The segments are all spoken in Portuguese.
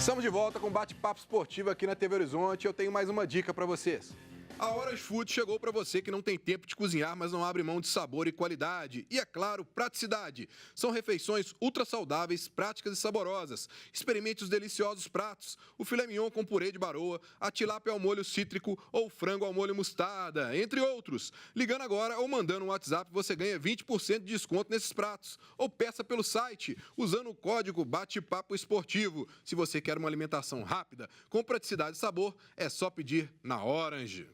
Estamos de volta com bate-papo esportivo aqui na TV Horizonte. Eu tenho mais uma dica para vocês. A Horas Food chegou para você que não tem tempo de cozinhar, mas não abre mão de sabor e qualidade. E, é claro, praticidade. São refeições ultra saudáveis, práticas e saborosas. Experimente os deliciosos pratos. O filé mignon com purê de baroa, a tilápia ao molho cítrico ou frango ao molho mostarda, entre outros. Ligando agora ou mandando um WhatsApp, você ganha 20% de desconto nesses pratos. Ou peça pelo site, usando o código Bate-Papo Esportivo. Se você quer uma alimentação rápida, com praticidade e sabor, é só pedir na Orange.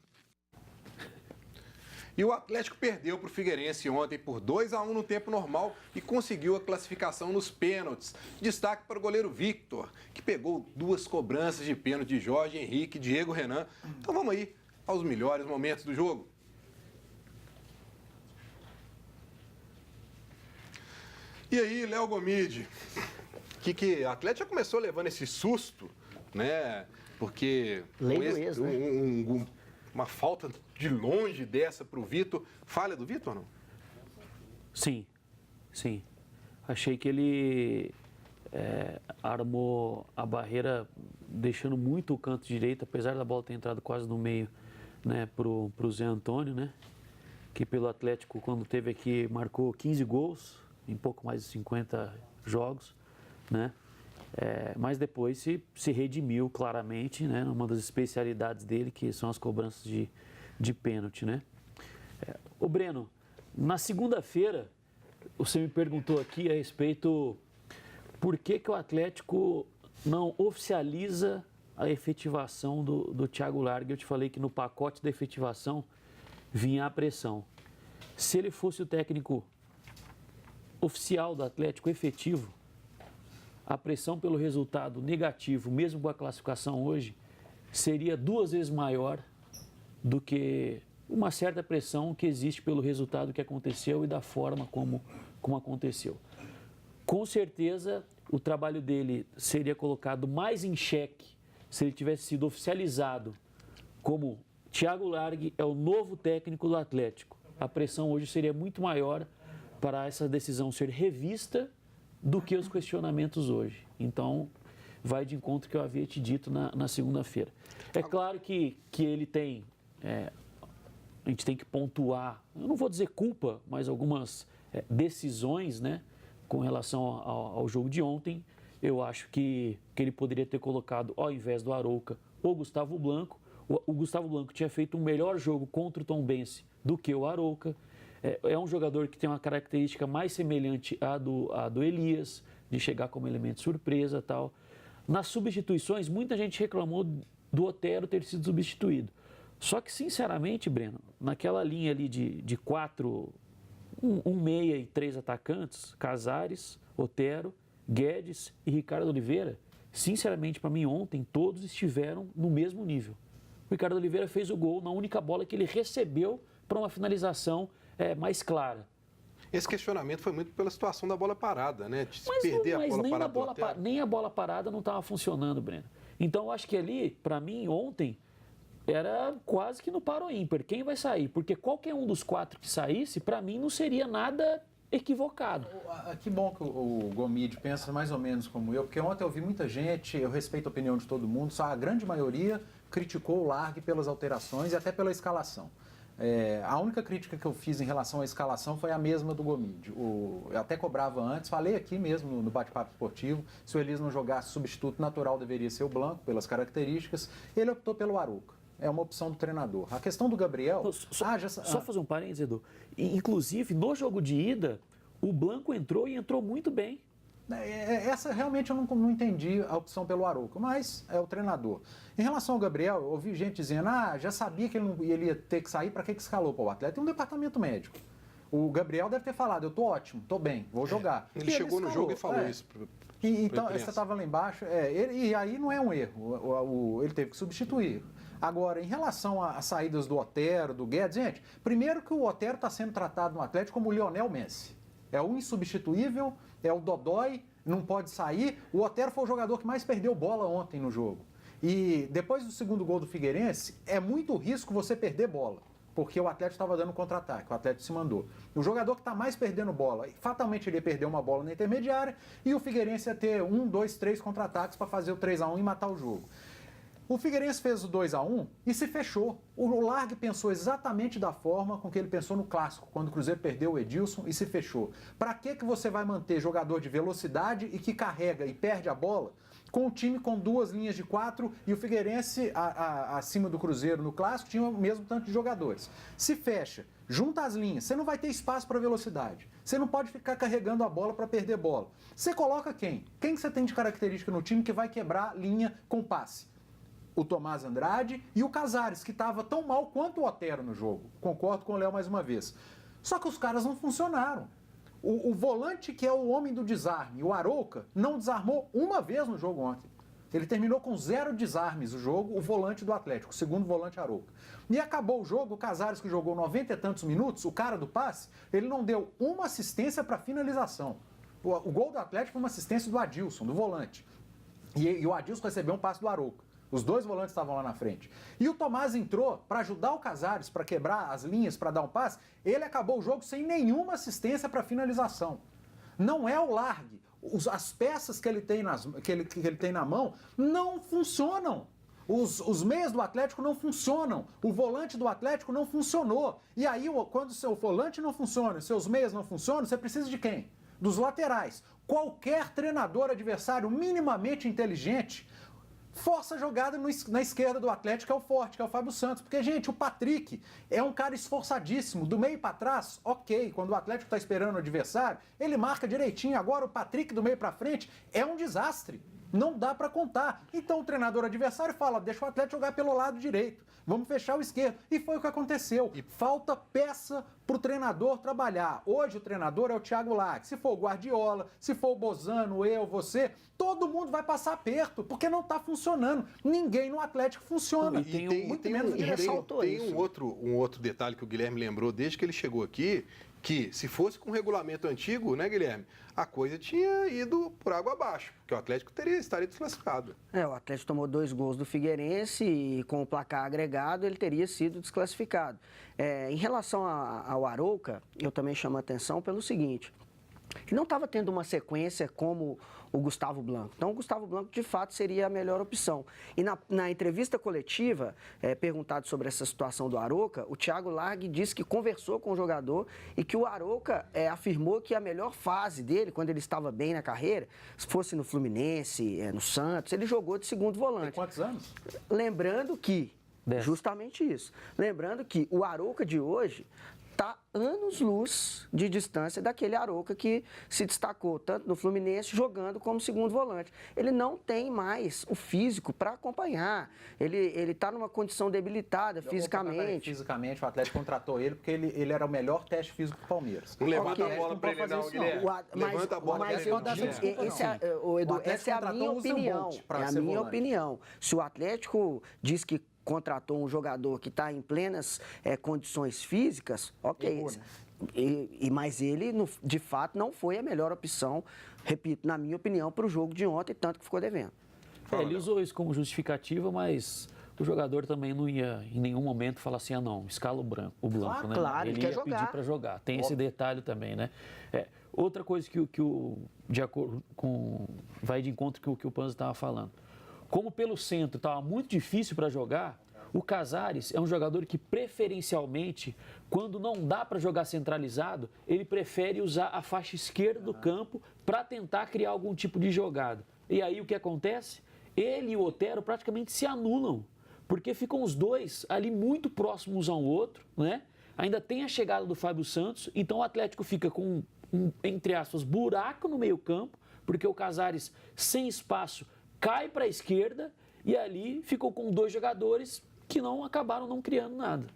E o Atlético perdeu para o Figueirense ontem por 2-1 no tempo normal e conseguiu a classificação nos pênaltis. Destaque para o goleiro Victor, que pegou 2 cobranças de pênalti de Jorge Henrique e Diego Renan. Então vamos aí aos melhores momentos do jogo. E aí, Léo Gomide, que o Atlético já começou levando esse susto, né? Porque uma falta de longe dessa para o Vitor. Falha do Vitor, não? Sim. Achei que ele armou a barreira deixando muito o canto direito, apesar da bola ter entrado quase no meio, né, pro Zé Antônio, né? Que pelo Atlético, quando teve aqui, marcou 15 gols em pouco mais de 50 jogos, né? Mas depois se redimiu claramente, né, numa das especialidades dele, que são as cobranças de pênalti, né? Ô Breno, na segunda-feira, você me perguntou aqui a respeito por que o Atlético não oficializa a efetivação do Thiago Largue. Eu te falei que no pacote da efetivação vinha a pressão. Se ele fosse o técnico oficial do Atlético efetivo, a pressão pelo resultado negativo, mesmo com a classificação hoje, seria 2 vezes maior do que uma certa pressão que existe pelo resultado que aconteceu e da forma como aconteceu. Com certeza, o trabalho dele seria colocado mais em xeque se ele tivesse sido oficializado como Thiago Largue é o novo técnico do Atlético. A pressão hoje seria muito maior para essa decisão ser revista do que os questionamentos hoje. Então, vai de encontro ao que eu havia te dito na segunda-feira. É claro que ele tem, a gente tem que pontuar, eu não vou dizer culpa, mas algumas decisões, né, com relação ao jogo de ontem. Eu acho que ele poderia ter colocado, ao invés do Arouca, o Gustavo Blanco. O Gustavo Blanco tinha feito um melhor jogo contra o Tombense do que o Arouca. É um jogador que tem uma característica mais semelhante à do Elias, de chegar como elemento surpresa e tal. Nas substituições, muita gente reclamou do Otero ter sido substituído. Só que, sinceramente, Breno, naquela linha ali de 4, um meia e 3 atacantes, Casares, Otero, Guedes e Ricardo Oliveira, sinceramente, para mim, ontem, todos estiveram no mesmo nível. O Ricardo Oliveira fez o gol na única bola que ele recebeu para uma finalização mais clara. Esse questionamento foi muito pela situação da bola parada, né? De se perder a bola parada. Nem a bola parada não estava funcionando, Breno. Então, eu acho que ali, para mim, ontem, era quase que no paro ímpar. Quem vai sair? Porque qualquer um dos 4 que saísse, para mim, não seria nada equivocado. Que bom que o Gomide pensa mais ou menos como eu, porque ontem eu vi muita gente, eu respeito a opinião de todo mundo, só a grande maioria criticou o Largue pelas alterações e até pela escalação. A única crítica que eu fiz em relação à escalação foi a mesma do Gomide. Eu até cobrava antes, falei aqui mesmo no bate-papo esportivo, se o Elias não jogasse, substituto natural deveria ser o Blanco, pelas características. Ele optou pelo Arouca. É uma opção do treinador. A questão do Gabriel... Só fazer um parênteses, Edu. Inclusive, no jogo de ida, o Blanco entrou e entrou muito bem. Essa realmente eu não entendi a opção pelo Arouca, mas é o treinador. Em relação ao Gabriel, eu ouvi gente dizendo, já sabia que ele ia ter que sair, para que escalou para o atleta? Tem um departamento médico. O Gabriel deve ter falado, eu tô ótimo, tô bem, vou jogar. Ele chegou no jogo e falou isso. Então, você estava lá embaixo, e aí não é um erro, ele teve que substituir. Agora, em relação às saídas do Otero, do Guedes, gente, primeiro que o Otero está sendo tratado no Atlético como o Lionel Messi. É o insubstituível, é o dodói, não pode sair. O Otero foi o jogador que mais perdeu bola ontem no jogo. E depois do segundo gol do Figueirense, é muito risco você perder bola. porque o Atlético estava dando contra-ataque, o Atlético se mandou. O jogador que está mais perdendo bola, fatalmente ele ia perder uma bola na intermediária e o Figueirense ia ter 1, 2, 3 contra-ataques para fazer o 3-1 e matar o jogo. O Figueirense fez o 2-1 e se fechou. O Largue pensou exatamente da forma com que ele pensou no Clássico, quando o Cruzeiro perdeu o Edilson e se fechou. Para que você vai manter jogador de velocidade e que carrega e perde a bola com o time com 2 linhas de 4 e o Figueirense acima do Cruzeiro no Clássico tinha o mesmo tanto de jogadores? Se fecha, junta as linhas, você não vai ter espaço para velocidade. Você não pode ficar carregando a bola para perder bola. Você coloca quem? Quem que você tem de característica no time que vai quebrar linha com passe? O Tomás Andrade e o Casares, que estava tão mal quanto o Otero no jogo. Concordo com o Léo mais uma vez. Só que os caras não funcionaram. O volante, que é o homem do desarme, o Arouca, não desarmou uma vez no jogo ontem. Ele terminou com 0 desarmes o jogo, o volante do Atlético, o segundo volante Arouca. E acabou o jogo, o Casares, que jogou 90 e tantos minutos, o cara do passe, ele não deu uma assistência para finalização. O gol do Atlético foi uma assistência do Adilson, do volante. E o Adilson recebeu um passe do Arouca. Os 2 volantes estavam lá na frente. E o Tomás entrou para ajudar o Casares, para quebrar as linhas, para dar um passe. Ele acabou o jogo sem nenhuma assistência para finalização. Não é o Largue. As peças que ele tem, que ele tem na mão não funcionam. Os meias do Atlético não funcionam. O volante do Atlético não funcionou. E aí, quando o seu volante não funciona, os seus meias não funcionam, você precisa de quem? Dos laterais. Qualquer treinador adversário minimamente inteligente força a jogada na esquerda do Atlético, que é o forte, que é o Fábio Santos. Porque, gente, o Patrick é um cara esforçadíssimo. Do meio para trás, ok. Quando o Atlético está esperando o adversário, ele marca direitinho. Agora, o Patrick do meio para frente é um desastre. Não dá para contar. Então, o treinador adversário fala, deixa o Atlético jogar pelo lado direito. Vamos fechar o esquerdo. E foi o que aconteceu. Falta peça para o treinador trabalhar. Hoje o treinador é o Thiago Largue. Se for o Guardiola, se for o Bozano, eu, você, todo mundo vai passar perto, porque não está funcionando. Ninguém no Atlético funciona. Tem um outro detalhe que o Guilherme lembrou desde que ele chegou aqui, que se fosse com o regulamento antigo, né, Guilherme, a coisa tinha ido por água abaixo, porque o Atlético estaria desclassificado. O Atlético tomou 2 gols do Figueirense e com o placar agregado ele teria sido desclassificado. Em relação ao Arouca, eu também chamo a atenção pelo seguinte, ele não estava tendo uma sequência como o Gustavo Blanco. Então, o Gustavo Blanco, de fato, seria a melhor opção. E na entrevista coletiva, perguntado sobre essa situação do Arouca, o Thiago Largue disse que conversou com o jogador e que o Arouca afirmou que a melhor fase dele, quando ele estava bem na carreira, se fosse no Fluminense, no Santos, ele jogou de segundo volante. Tem quantos anos? Lembrando que, justamente isso, lembrando que o Arouca de hoje está anos-luz de distância daquele Arouca que se destacou tanto no Fluminense jogando como segundo volante. Ele não tem mais o físico para acompanhar. Ele está numa condição debilitada fisicamente. Fisicamente, o Atlético contratou ele porque ele era o melhor teste físico do Palmeiras. Não levanta a bola para ele não, Guilherme. Levanta a bola para ele não. Essa é a minha opinião. É a minha opinião. Se o Atlético diz que contratou um jogador que está em plenas condições físicas, ok. Mas ele, de fato, não foi a melhor opção, repito, na minha opinião, para o jogo de ontem, tanto que ficou devendo. Ele usou isso como justificativa, mas o jogador também não ia em nenhum momento falar assim, não, escala o Blanco, né? Claro, ele quer ia jogar. pedir para jogar. Tem esse detalhe também, né? Outra coisa de acordo com, vai de encontro com o que o Panzo estava falando. Como pelo centro estava muito difícil para jogar, o Casares é um jogador que preferencialmente, quando não dá para jogar centralizado, ele prefere usar a faixa esquerda do campo para tentar criar algum tipo de jogada. E aí o que acontece? Ele e o Otero praticamente se anulam, porque ficam os dois ali muito próximos um ao outro, né? Ainda tem a chegada do Fábio Santos, então o Atlético fica com entre aspas, buraco no meio campo, porque o Casares, sem espaço, cai para a esquerda e ali ficou com 2 jogadores que acabaram não criando nada.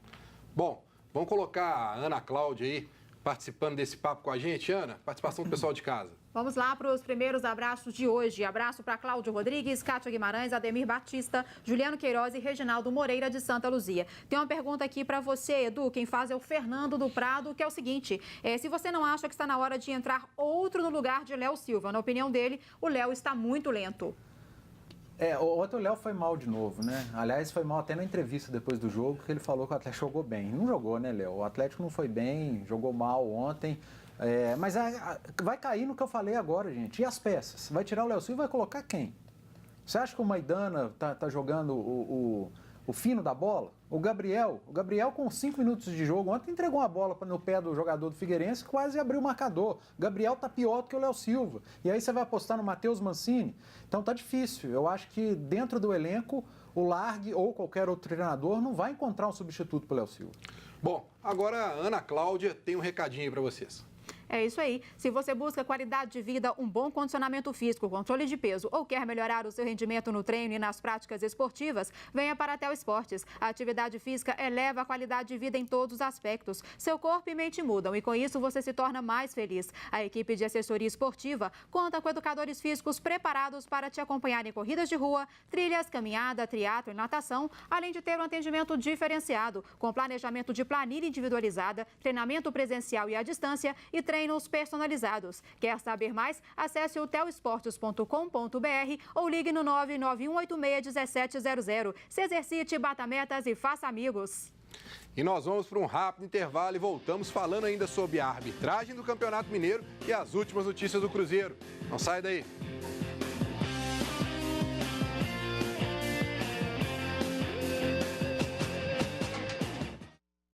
Bom, vamos colocar a Ana Cláudia aí participando desse papo com a gente. Ana, participação do pessoal de casa. Vamos lá para os primeiros abraços de hoje. Abraço para Cláudio Rodrigues, Kátia Guimarães, Ademir Batista, Juliano Queiroz e Reginaldo Moreira de Santa Luzia. Tem uma pergunta aqui para você, Edu. Quem faz é o Fernando do Prado, que é o seguinte. Se você não acha que está na hora de entrar outro no lugar de Léo Silva, na opinião dele, o Léo está muito lento. Ontem o Léo foi mal de novo, né? Aliás, foi mal até na entrevista depois do jogo, que ele falou que o Atlético jogou bem. Não jogou, né, Léo? O Atlético não foi bem, jogou mal ontem. Mas vai cair no que eu falei agora, gente. E as peças? Vai tirar o Léo Silva e vai colocar quem? Você acha que o Maidana tá jogando o fino da bola? O Gabriel com 5 minutos de jogo, ontem entregou uma bola no pé do jogador do Figueirense que quase abriu o marcador. O Gabriel tá pior do que o Léo Silva. E aí você vai apostar no Matheus Mancini? Então tá difícil. Eu acho que dentro do elenco, o Largue ou qualquer outro treinador não vai encontrar um substituto pro Léo Silva. Bom, agora a Ana Cláudia tem um recadinho aí para vocês. É isso aí. Se você busca qualidade de vida, um bom condicionamento físico, controle de peso ou quer melhorar o seu rendimento no treino e nas práticas esportivas, venha para a Tel Esportes. A atividade física eleva a qualidade de vida em todos os aspectos. Seu corpo e mente mudam e com isso você se torna mais feliz. A equipe de assessoria esportiva conta com educadores físicos preparados para te acompanhar em corridas de rua, trilhas, caminhada, triatlo e natação, além de ter um atendimento diferenciado, com planejamento de planilha individualizada, treinamento presencial e à distância e treinos personalizados. Quer saber mais? Acesse o telesportes.com.br ou ligue no 991861700. Se exercite, bata metas e faça amigos. E nós vamos para um rápido intervalo e voltamos falando ainda sobre a arbitragem do Campeonato Mineiro e as últimas notícias do Cruzeiro. Não sai daí.